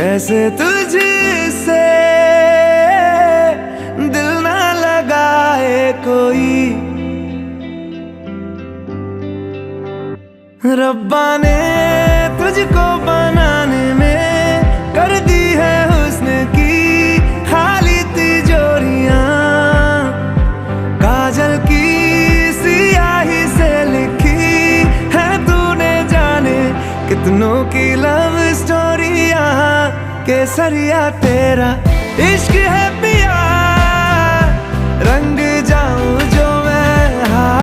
जैसे तुझसे दिल ना लगाए कोई। रब्बा ने तुझको बनाने में कर दी है हुस्न की खाली तिजोरियां। काजल की सियाही से लिखी है तूने जाने कितनों की लव स्टोरियां। केसरिया तेरा इश्क है।